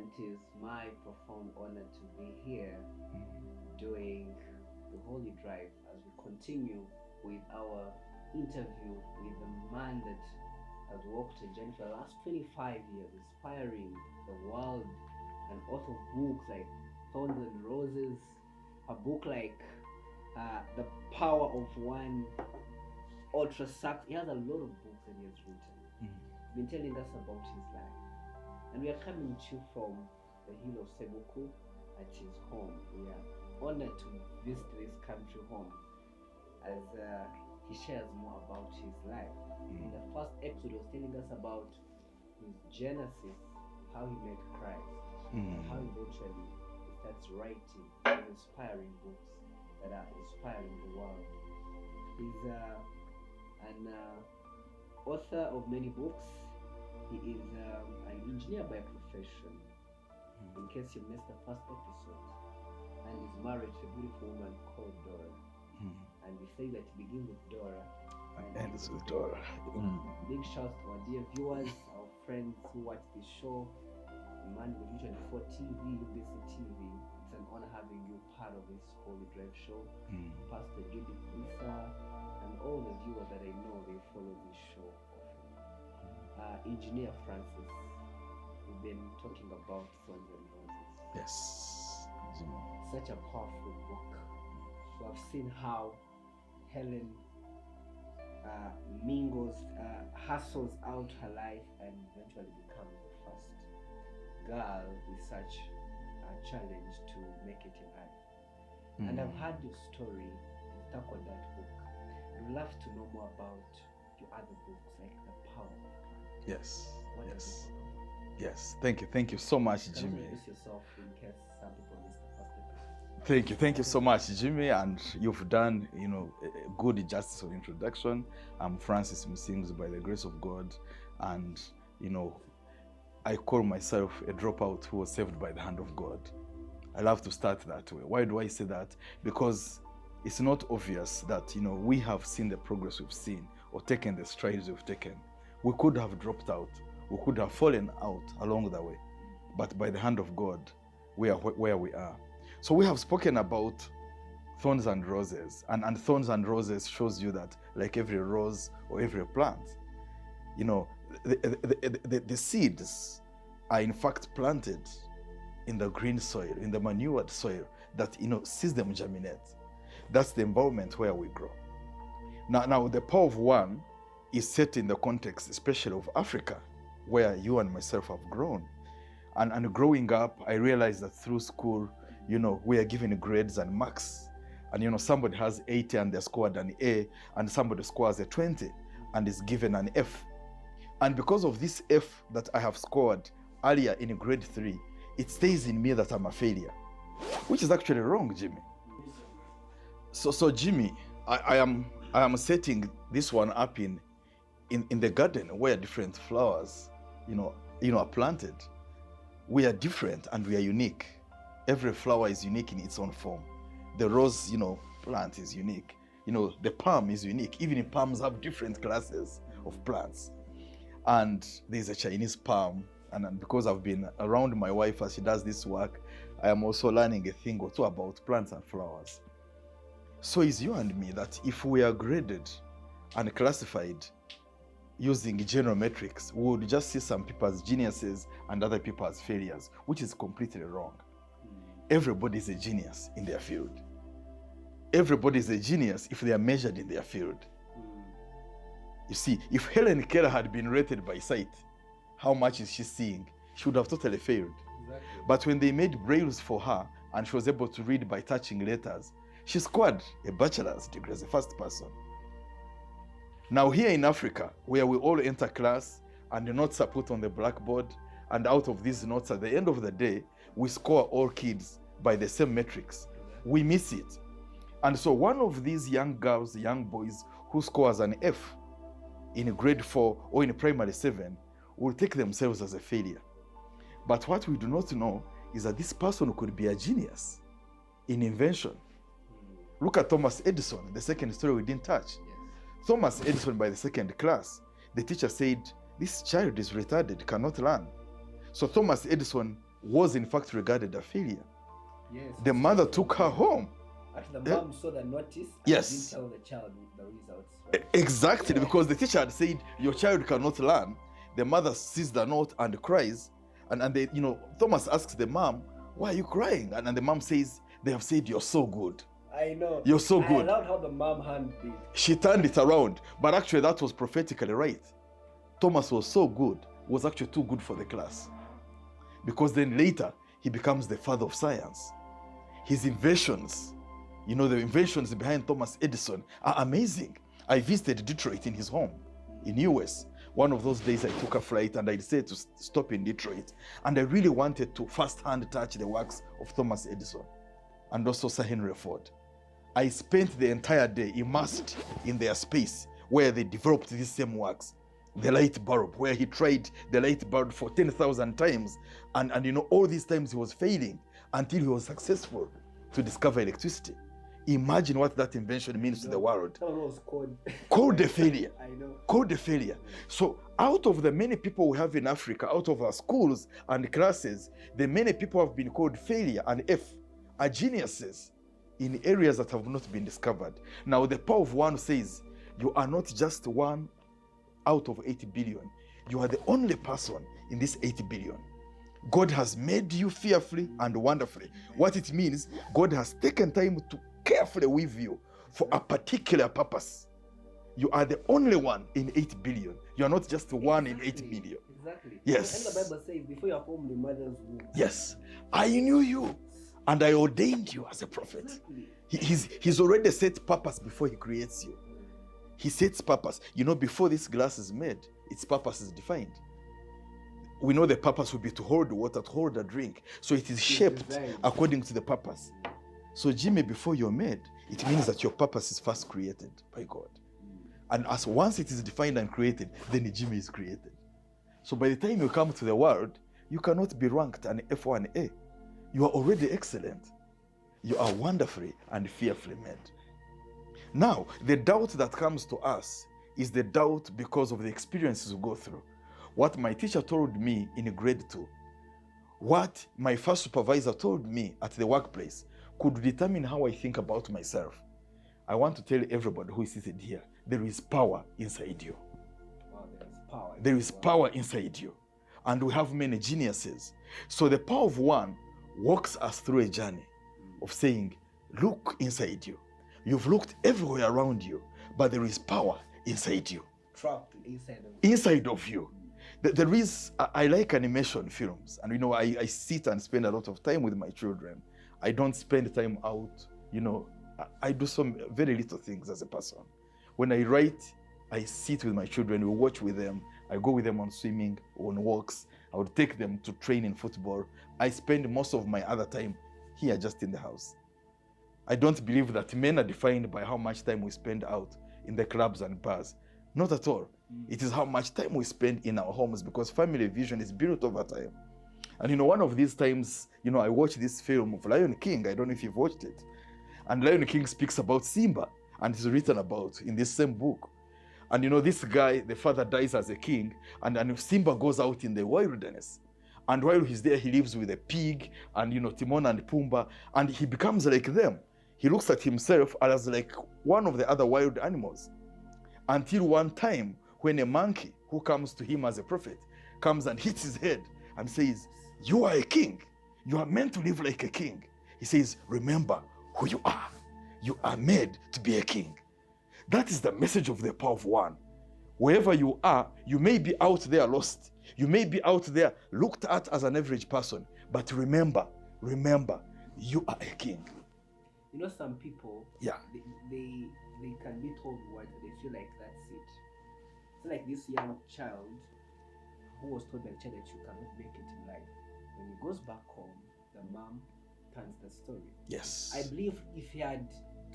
and it is my profound honor to be here doing the Holy Drive as we continue with our interview with the man that has walked a journey for the last 25 years, inspiring the world, an author of books like Thorns and Roses, a book like The Power of One, Ultra Success. He has a lot of books that he has written. He's been telling us about his life. And we are coming to you from the hill of Sebuku at his home. We are honored to visit this country home as he shares more about his life. In the first episode, he was telling us about his genesis, how he met Christ, and how eventually he starts writing inspiring books that are inspiring the world. He's an author of many books. He is an engineer by profession, in case you missed the first episode, and is married to a beautiful woman called Dora. And we say that it begins with Dora and ends with Dora. Big shouts to our dear viewers, our friends who watch this show, Man with 24 TV, UBC TV. It's an honor having you part of this Holy Drive show. Pastor Judith Lisa, and all the viewers that I know they follow this show often. Engineer Francis, we've been talking about Thorns and Roses. Yes. Such a powerful book. We have seen how Helen mingles, hustles out her life, and eventually becomes the first girl with such a challenge to make it in life. And I've heard your story, stuck on that book. I'd love to know more about your other books, like The Power of One. Yes. What Yes. is it about? Yes. Thank you so much, Can you Jimmy. introduce yourself in case some people missed the first episode? Thank you so much, Jimmy, and you've done, a good justice of introduction. I'm Francis Musings by the grace of God, and I call myself a dropout who was saved by the hand of God. I love to start that way. Why do I say that? Because it's not obvious that we have seen the progress we've seen or taken the strides we've taken. We could have dropped out, we could have fallen out along the way, but by the hand of God, we are where we are. So we have spoken about thorns and roses, and thorns and roses shows you that, like every rose or every plant, the seeds are in fact planted in the green soil, in the manured soil that sees them germinate. That's the environment where we grow. Now the power of one is set in the context, especially of Africa, where you and myself have grown. And growing up, I realized that through school, we are given grades and marks. And somebody has 80 and they scored an A, and somebody scores a 20 and is given an F. And because of this F that I have scored earlier in grade 3, it stays in me that I'm a failure, which is actually wrong, Jimmy. So Jimmy, I am setting this one up in the garden where different flowers, are planted. We are different and we are unique. Every flower is unique in its own form. The rose, plant is unique. The palm is unique. Even palms have different classes of plants. And there's a Chinese palm. And because I've been around my wife as she does this work, I am also learning a thing or two about plants and flowers. So it's you and me that if we are graded and classified using general metrics, we would just see some people as geniuses and other people as failures, which is completely wrong. Everybody is a genius in their field. Everybody is a genius if they are measured in their field. You see, if Helen Keller had been rated by sight, how much is she seeing? She would have totally failed. Exactly. But when they made brailles for her and she was able to read by touching letters, she scored a bachelor's degree as the first person. Now here in Africa, where we all enter class and the notes are put on the blackboard, and out of these notes at the end of the day, we score all kids by the same metrics. We miss it. And so one of these young girls, young boys who scores an F in grade 4 or in primary 7 will take themselves as a failure. But what we do not know is that this person could be a genius in invention. Look at Thomas Edison, the second story we didn't touch. Yes. Thomas Edison, by the second class, the teacher said, this child is retarded, cannot learn. So Thomas Edison was in fact regarded a failure. Yes. The mother took her home. Actually, the mom saw the notice. Yes. And didn't tell the child the results. Right? Exactly, because the teacher had said your child cannot learn. The mother sees the note and cries, and they, Thomas asks the mom, "Why are you crying?" And the mom says, "They have said you're so good." I know. You're so good. I loved how the mom handled it. She turned it around, but actually that was prophetically right. Thomas was so good, was actually too good for the class, because then later he becomes the father of science. His inventions, the inventions behind Thomas Edison are amazing. I visited Detroit in his home in US. One of those days I took a flight and I decided to stop in Detroit, and I really wanted to first-hand touch the works of Thomas Edison and also Sir Henry Ford. I spent the entire day immersed in their space where they developed these same works. The light bulb, where he tried the light bulb for 10,000 times, and all these times he was failing until he was successful to discover electricity. Imagine what that invention means to the world. That was Called a failure. I know. Called a failure. So out of the many people we have in Africa, out of our schools and classes, the many people have been called failure and F are geniuses in areas that have not been discovered. Now the power of one says, you are not just one out of 80 billion. You are the only person in this 80 billion. God has made you fearfully and wonderfully. What it means, God has taken time to carefully weave you for a particular purpose. You are the only one in 8 billion. You are not just one in 8 billion. Exactly. Yes. And the Bible says, before you are formed in the mother's womb. Yes. I knew you and I ordained you as a prophet. Exactly. He's already set purpose before he creates you. He sets purpose. Before this glass is made, its purpose is defined. We know the purpose will be to hold water, to hold a drink. So it is shaped according to the purpose. So Jimmy, before you're made, it means that your purpose is first created by God. And as once it is defined and created, then Jimmy is created. So by the time you come to the world, you cannot be ranked an F1A. You are already excellent. You are wonderfully and fearfully made. Now, the doubt that comes to us is the doubt because of the experiences we go through. What my teacher told me in grade 2, what my first supervisor told me at the workplace could determine how I think about myself. I want to tell everybody who is seated here, there is power inside you. Wow, there is power. There is power inside you. And we have many geniuses. So the power of one walks us through a journey of saying, look inside you. You've looked everywhere around you, but there is power inside you. Trapped inside of you. Inside of you. There is, I like animation films. And I sit and spend a lot of time with my children. I don't spend time out, I do some very little things as a person. When I write, I sit with my children, we watch with them. I go with them on swimming, on walks. I would take them to train in football. I spend most of my other time here just in the house. I don't believe that men are defined by how much time we spend out in the clubs and bars. Not at all. It is how much time we spend in our homes, because family vision is built over time. And one of these times, I watched this film of Lion King. I don't know if you've watched it. And Lion King speaks about Simba, and it's written about in this same book. And this guy, the father dies as a king, and Simba goes out in the wilderness. And while he's there, he lives with a pig and, Timon and Pumbaa, and he becomes like them. He looks at himself as like one of the other wild animals. Until one time, when a monkey who comes to him as a prophet comes and hits his head and says, you are a king. You are meant to live like a king. He says, remember who you are. You are made to be a king. That is the message of the power of one. Wherever you are, you may be out there lost. You may be out there looked at as an average person. But remember, you are a king. Some people, yeah, they can be told what they feel like that's it. It's like this young child who was told by the child that you cannot make it in life. When he goes back home, the mom turns the story. Yes. I believe if he had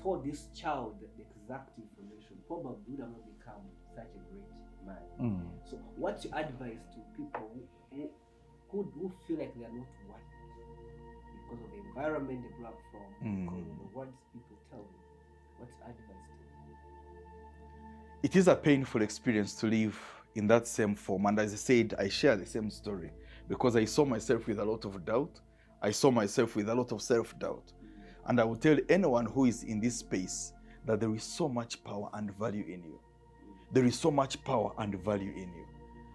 told this child the exact information, probably would have not become such a great man. So what's your advice to people who feel like they are not worthy because of the environment they grew up from, because of the words people tell them? What's your advice to them? It is a painful experience to live in that same form. And as I said, I share the same story because I saw myself with a lot of doubt. I saw myself with a lot of self-doubt. And I will tell anyone who is in this space that there is so much power and value in you. There is so much power and value in you.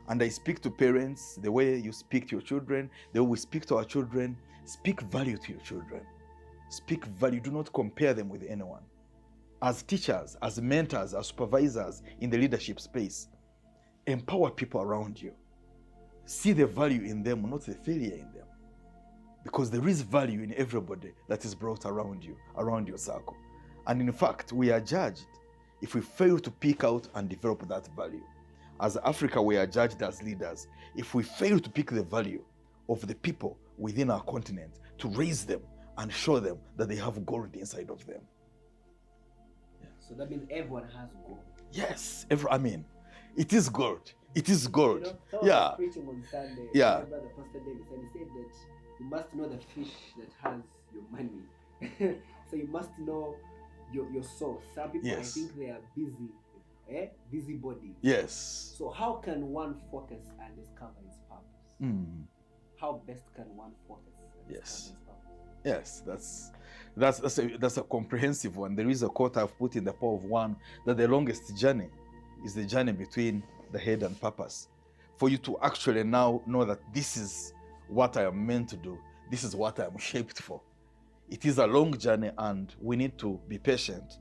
And I speak to parents the way you speak to your children, the way we speak to our children. Speak value to your children. Speak value. Do not compare them with anyone. As teachers, as mentors, as supervisors in the leadership space, empower people around you. See the value in them, not the failure in them. Because there is value in everybody that is brought around you, around your circle. And in fact, we are judged if we fail to pick out and develop that value. As Africa, we are judged as leaders if we fail to pick the value of the people within our continent, to raise them and show them that they have gold inside of them. Yeah. So that means everyone has gold. Yes, it is gold. It is gold. You know, I was preaching on Sunday. Yeah. My brother, Pastor Davis, and he said that you must know the fish that has your money. So you must know your source. Some people, Yes. I think they are busybody. Yes. So how can one focus and discover his purpose? How best can one focus and Yes. discover his purpose? Yes, that's a comprehensive one. There is a quote I've put in the Power of One that the longest journey is the journey between the head and purpose. For you to actually now know that this is what I am meant to do, this is what I am shaped for. It is a long journey and we need to be patient.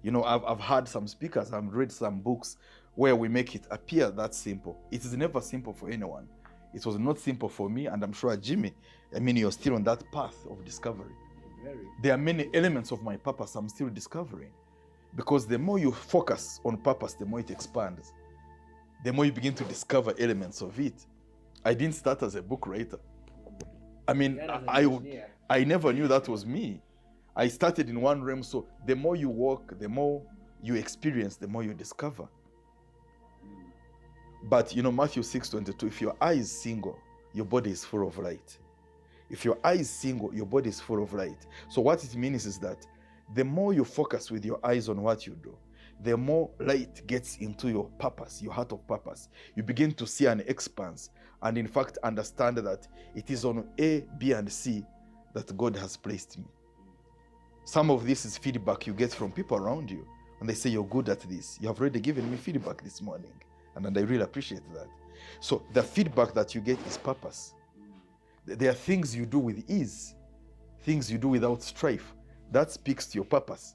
You know, I've heard some speakers, I've read some books where we make it appear that simple. It is never simple for anyone. It was not simple for me, and I'm sure Jimmy, you're still on that path of discovery. Very. There are many elements of my purpose I'm still discovering. Because the more you focus on purpose, the more it expands. The more you begin to discover elements of it. I didn't start as a book writer. I never knew that was me. I started in one realm, so the more you walk, the more you experience, the more you discover. But Matthew 6:22, if your eye is single, your body is full of light. If your eye is single, your body is full of light. So what it means is that the more you focus with your eyes on what you do, the more light gets into your purpose, your heart of purpose. You begin to see an expanse and in fact understand that it is on A, B, and C that God has placed me. Some of this is feedback you get from people around you. And they say, you're good at this. You have already given me feedback this morning. And I really appreciate that. So the feedback that you get is purpose. There are things you do with ease, things you do without strife. That speaks to your purpose.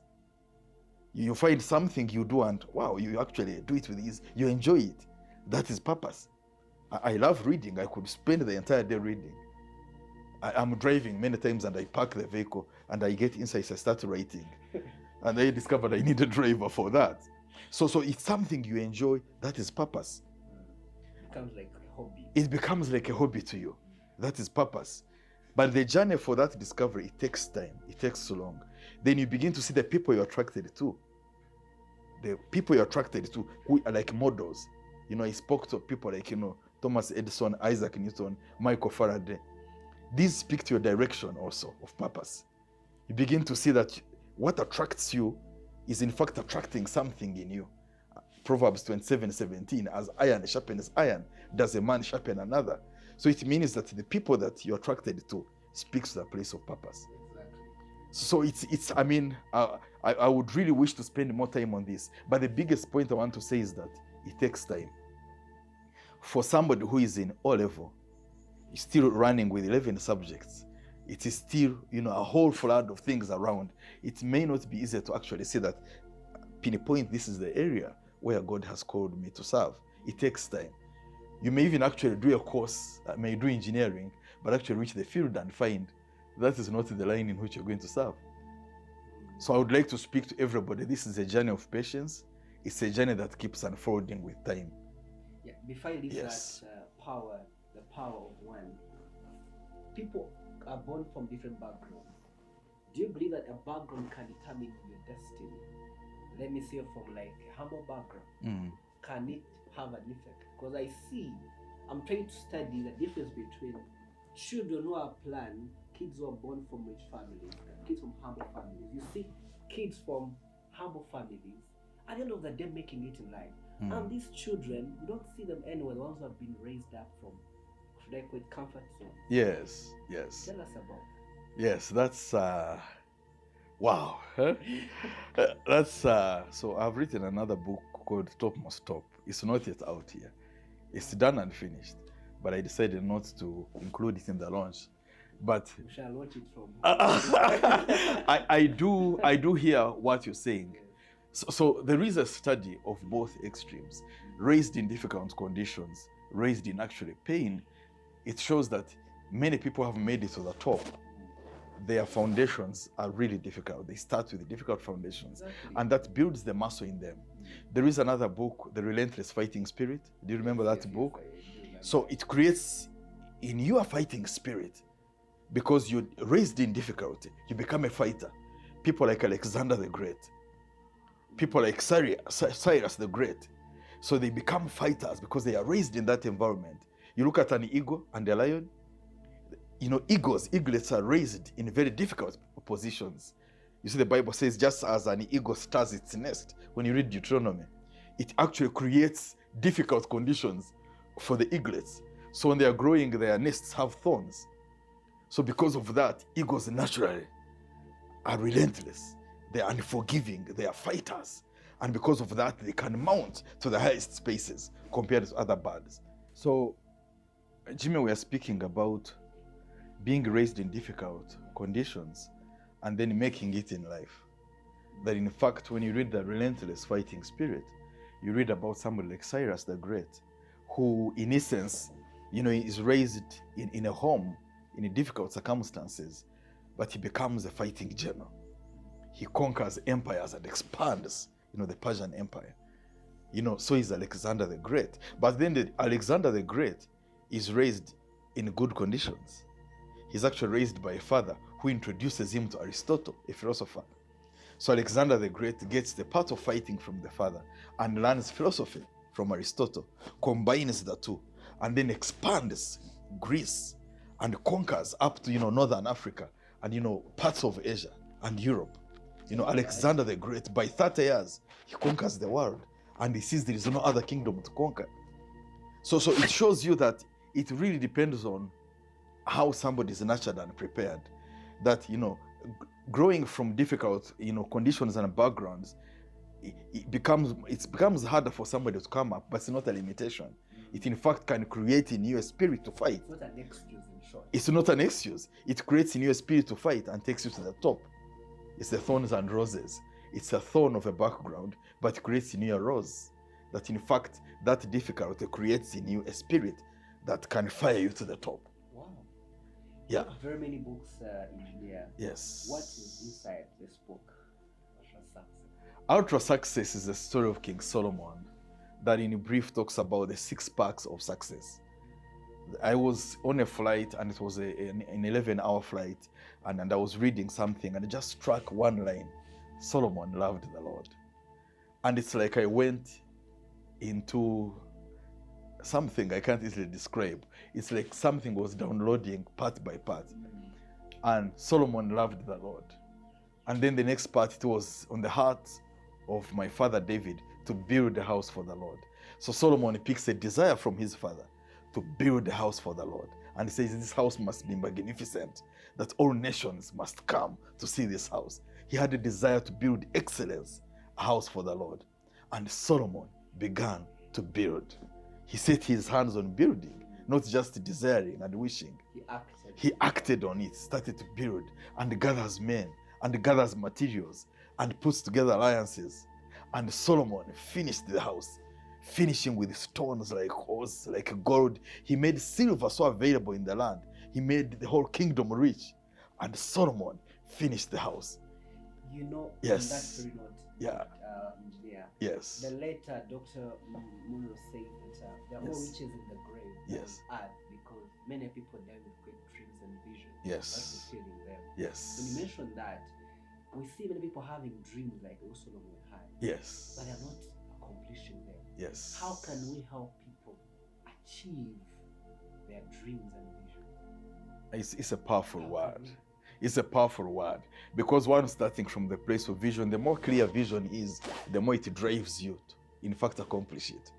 You find something you do and wow, you actually do it with ease. You enjoy it. That is purpose. I love reading. I could spend the entire day reading. I'm driving many times and I park the vehicle and I get inside, I start writing. And I discovered I need a driver for that. So it's something you enjoy. That is purpose. It becomes like a hobby. It becomes like a hobby to you. That is purpose. But the journey for that discovery, it takes time. It takes so long. Then you begin to see the people you're attracted to. The people you're attracted to who are like models. I spoke to people like, Thomas Edison, Isaac Newton, Michael Faraday. These speak to your direction also of purpose. You begin to see that what attracts you is in fact attracting something in you. Proverbs 27:17, as iron sharpens iron, does a man sharpen another. So it means that the people that you're attracted to speaks to the place of purpose. Exactly. So I would really wish to spend more time on this. But the biggest point I want to say is that it takes time. For somebody who is in O-level, still running with 11 subjects, it is still, a whole flood of things around. It may not be easy to actually say that, pinpoint this is the area where God has called me to serve. It takes time. You may even actually do a course, may do engineering, but actually reach the field and find that is not the line in which you're going to serve. So I would like to speak to everybody. This is a journey of patience. It's a journey that keeps unfolding with time. Yeah, before I leave Yes. that the power of one, people are born from different backgrounds. Do you believe that a background can determine your destiny? Let me say from like a humble background. Can it have an effect? Because I'm trying to study the difference between children who are planned, kids who are born from rich families, kids from humble families. You see kids from humble families, at the end of the day, making it in life. And these children, you don't see them anywhere, the ones who have been raised up from like with comfort zone. Yes. Tell us about. Yes, that's wow. Huh? That's so I've written another book called Top Must Top. It's not yet out here. It's done and finished, but I decided not to include it in the launch. But We shall watch it from. I do hear what you're saying. So there is a study of both extremes, raised in difficult conditions, raised in actually pain. It shows that many people have made it to the top. Their foundations are really difficult. They start with difficult foundations, Exactly. and that builds the muscle in them. There is another book, The Relentless Fighting Spirit. Do you remember that book? I do remember. So it creates in you a fighting spirit because you're raised in difficulty. You become a fighter. People like Alexander the Great, people like Cyrus the Great. So they become fighters because they are raised in that environment. You look at an eagle and a lion. You know, eaglets are raised in very difficult positions. You see, the Bible says, just as an eagle stirs its nest, when you read Deuteronomy, it actually creates difficult conditions for the eaglets. So when they are growing, their nests have thorns. So because of that, eagles naturally are relentless. They are unforgiving. They are fighters. And because of that, they can mount to the highest spaces compared to other birds. So, Jimmy, we are speaking about being raised in difficult conditions and then making it in life. That in fact, when you read the Relentless Fighting Spirit, you read about somebody like Cyrus the Great, who in essence, you know, is raised in a home in difficult circumstances, but he becomes a fighting general. He conquers empires and expands, you know, the Persian Empire. You know, so is Alexander the Great. But then Alexander the Great is raised in good conditions. He's actually raised by a father who introduces him to Aristotle, a philosopher. So Alexander the Great gets the part of fighting from the father and learns philosophy from Aristotle, combines the two, and then expands Greece and conquers up to, you know, Northern Africa and, you know, parts of Asia and Europe. You know, Alexander the Great, by 30 years, he conquers the world and he sees there is no other kingdom to conquer. So it shows you that it really depends on how somebody is nurtured and prepared. That, you know, growing from difficult, you know, conditions and backgrounds, it becomes harder for somebody to come up, but it's not a limitation. It in fact can create in you a spirit to fight. It's not an excuse, in short. It's not an excuse. It creates in you a spirit to fight and takes you to the top. It's the thorns and roses. It's a thorn of a background, but it creates in you a rose. That in fact, that difficulty creates in you a spirit that can fire you to the top. Wow. Yeah. Very many books, engineer. Yes. What is inside this book? Ultra Success. Ultra Success is the story of King Solomon that in brief talks about the 6 parts of success. I was on a flight and it was an 11-hour flight and I was reading something and it just struck one line. Solomon loved the Lord. And it's like I went into something I can't easily describe. It's like something was downloading part by part. And Solomon loved the Lord. And then the next part, it was on the heart of my father David to build a house for the Lord. So Solomon picks a desire from his father to build a house for the Lord. And he says this house must be magnificent, that all nations must come to see this house. He had a desire to build excellence, a house for the Lord. And Solomon began to build. He set his hands on building, not just desiring and wishing. He acted on it, started to build and gathers men and gathers materials and puts together alliances. And Solomon finished the house, finishing with stones like ores, like gold. He made silver so available in the land. He made the whole kingdom rich. And Solomon finished the house. You know, yes. On that very note, yeah. Engineer, yes. The later Dr. Munro said that there are more yes. riches in the grave yes. than earth because many people die with great dreams and visions. Yes. That's the feeling there. Yes. When you mentioned that, we see many people having dreams like Solomon had. Yes. But they're not accomplishing them. Yes. How can we help people achieve their dreams and visions? It's a powerful word. It's a powerful word because one starting from the place of vision, the more clear vision is, the more it drives you to, in fact, accomplish it.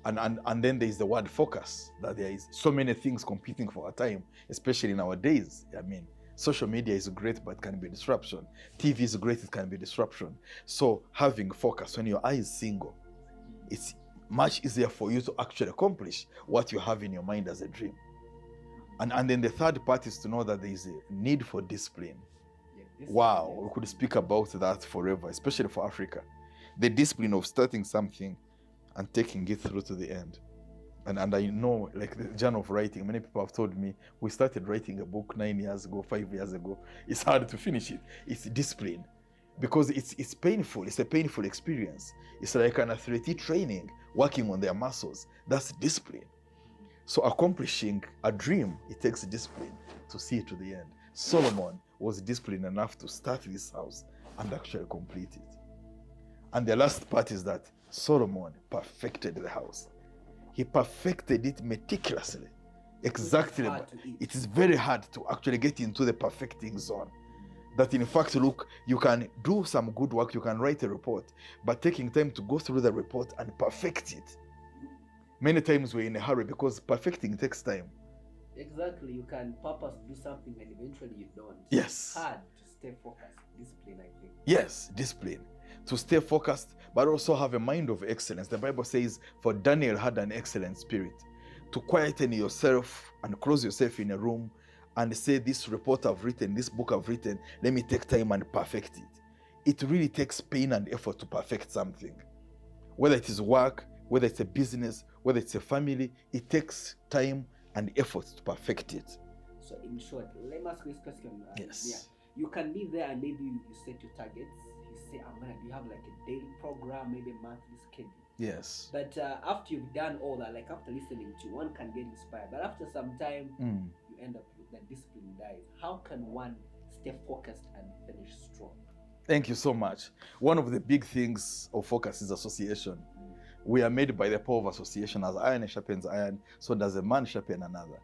And then there is the word focus, that there is so many things competing for our time, especially nowadays. I mean, social media is great, but it can be disruption. TV is great, it can be disruption. So having focus, when your eye is single, it's much easier for you to actually accomplish what you have in your mind as a dream. And then the third part is to know that there is a need for discipline. Wow, we could speak about that forever, especially for Africa. The discipline of starting something and taking it through to the end. And I know, like the journey of writing, many people have told me, we started writing a book 9 years ago, 5 years ago. It's hard to finish it. It's discipline. Because it's painful. It's a painful experience. It's like an athletic training, working on their muscles. That's discipline. So accomplishing a dream, it takes discipline to see it to the end. Solomon was disciplined enough to start this house and actually complete it. And the last part is that Solomon perfected the house. He perfected it meticulously. Exactly. It is very hard to actually get into the perfecting zone. That in fact, look, you can do some good work, you can write a report, but taking time to go through the report and perfect it. Many times we're in a hurry because perfecting takes time. Exactly, you can purpose to do something and eventually you don't. Yes. It's hard to stay focused. Discipline, I think. Yes, discipline. To stay focused, but also have a mind of excellence. The Bible says, for Daniel had an excellent spirit. To quieten yourself and close yourself in a room and say, this report I've written, this book I've written, let me take time and perfect it. It really takes pain and effort to perfect something. Whether it is work, whether it's a business, whether it's a family, it takes time and effort to perfect it. So in short, let me ask you this question. Yes. Yeah. You can be there and maybe you set your targets. You say, you have like a daily program, maybe a monthly schedule. Yes. But after you've done all that, like after listening to you, one can get inspired. But after some time, you end up with that discipline dies. How can one stay focused and finish strong? Thank you so much. One of the big things of focus is association. We are made by the power of association. As iron sharpens iron, so does a man sharpen another.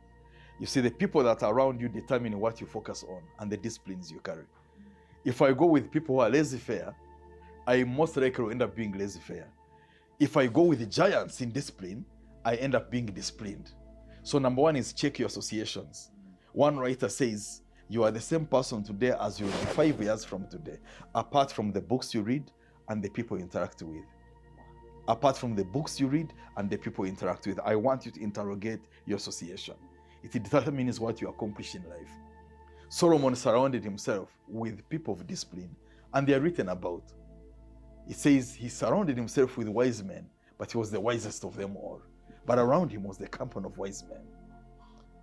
You see, the people that are around you determine what you focus on and the disciplines you carry. If I go with people who are laissez-faire, I most likely will end up being laissez-faire. If I go with the giants in discipline, I end up being disciplined. So number one is check your associations. One writer says, you are the same person today as you will be 5 years from today, apart from the books you read and the people you interact with. Apart from the books you read and the people you interact with, I want you to interrogate your association. It determines what you accomplish in life. Solomon surrounded himself with people of discipline, and they are written about. It says he surrounded himself with wise men, but he was the wisest of them all. But around him was the company of wise men.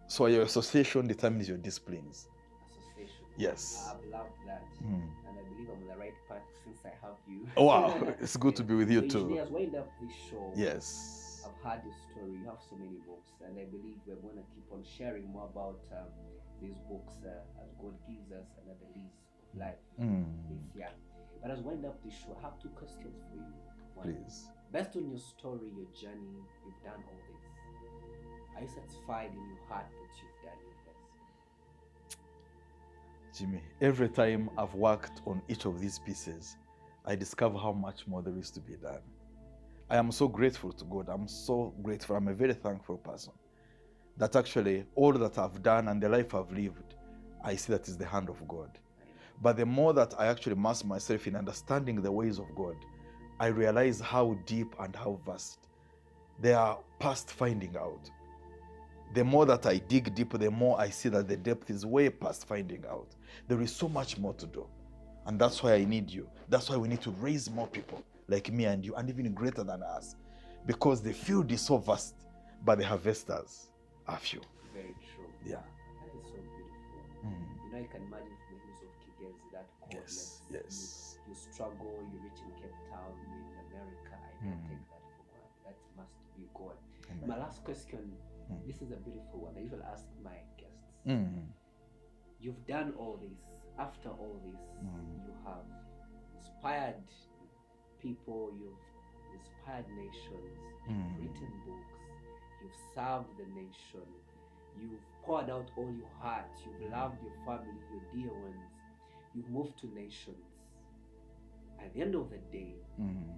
So your association determines your disciplines. Association. Yes. I've loved that. And I believe I'm on the right path since I have you. Wow, it's good to be with you too. Engineers, wind up this show. Yes. I've heard your story. You have so many books, and I believe we're going to keep on sharing more about these books as God gives us another lease of life this year. But as wind up this show, I have two questions for you. One, Please. based on your story, your journey, you've done all this. Are you satisfied in your heart that you've done your best? Jimmy, every time I've worked on each of these pieces, I discover how much more there is to be done. I am so grateful to God. I'm so grateful. I'm a very thankful person that actually all that I've done and the life I've lived, I see that is the hand of God. But the more that I actually immerse myself in understanding the ways of God, I realize how deep and how vast they are past finding out. The more that I dig deeper, the more I see that the depth is way past finding out. There is so much more to do. And that's why I need you. That's why we need to raise more people like me and you, and even greater than us. Because the field is so vast, but the harvesters are few. Very true. Yeah. That is so beautiful. You know, you can imagine from the hills of Kigezi, that coldness. Yes. You struggle, you reach in Cape Town, you're in America. I don't take that for granted. That must be God. Amen. My last question, this is a beautiful one. I usually ask my guests. You've done all this. After all this, you have inspired people, you've inspired nations, you've written books, you've served the nation, you've poured out all your heart, you've loved your family, your dear ones, you've moved to nations. at the end of the day,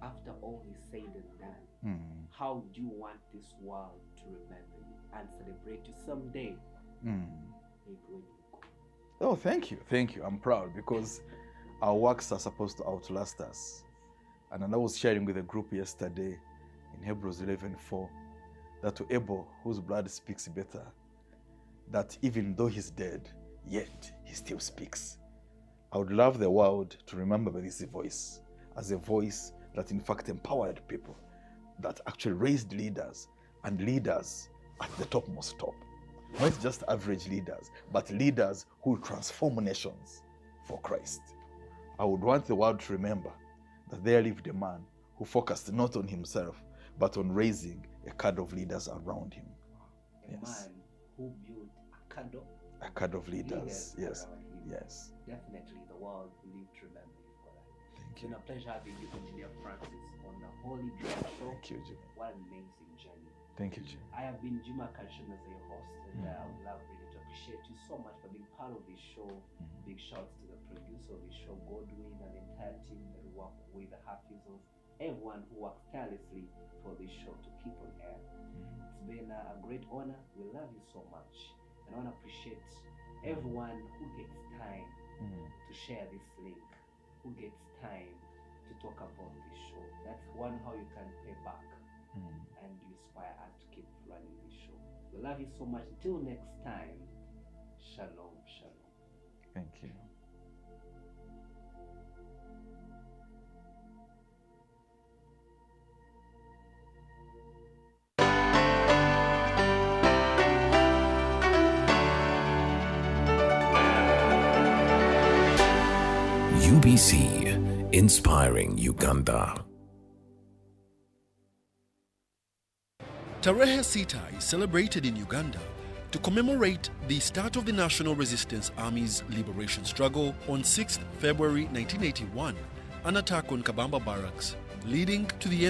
after all is said and done, how do you want this world to remember you and celebrate you someday? Maybe when you go. Oh, thank you. I'm proud because our works are supposed to outlast us. And I was sharing with a group yesterday in Hebrews 11:4 that to Abel, whose blood speaks better, that even though he's dead, yet he still speaks. I would love the world to remember this voice as a voice that in fact empowered people, that actually raised leaders, and leaders at the topmost top. Not just average leaders, but leaders who transform nations for Christ. I would want the world to remember that there lived a man who focused not on himself, but on raising a cadre of leaders around him. A man who built a cadre of leaders. Yes. around him. Yes. Definitely the world will live to remember you for that. Thank It's you. been a pleasure having you, Engineer Francis, on the Holy Drive Show. Thank you, Jimmy. What an amazing journey. Thank you, Jimmy. I have been Juma Kashim as your host, and I would love really to appreciate you so much for being part of this show. Big shouts to the producer of this show, Godwin, and the entire team that work with the Hafizos, everyone who works tirelessly for this show to keep on air. It's been a great honor. We love you so much, and I want to appreciate everyone who gets time to share this link, who gets time to talk about this show. That's one how you can pay back and you inspire us to keep running this show. We love you so much. Until next time, shalom, shalom. Thank you. UBC, inspiring Uganda. Tarehe Sita is celebrated in Uganda to commemorate the start of the National Resistance Army's liberation struggle on 6th February 1981, an attack on Kabamba Barracks, leading to the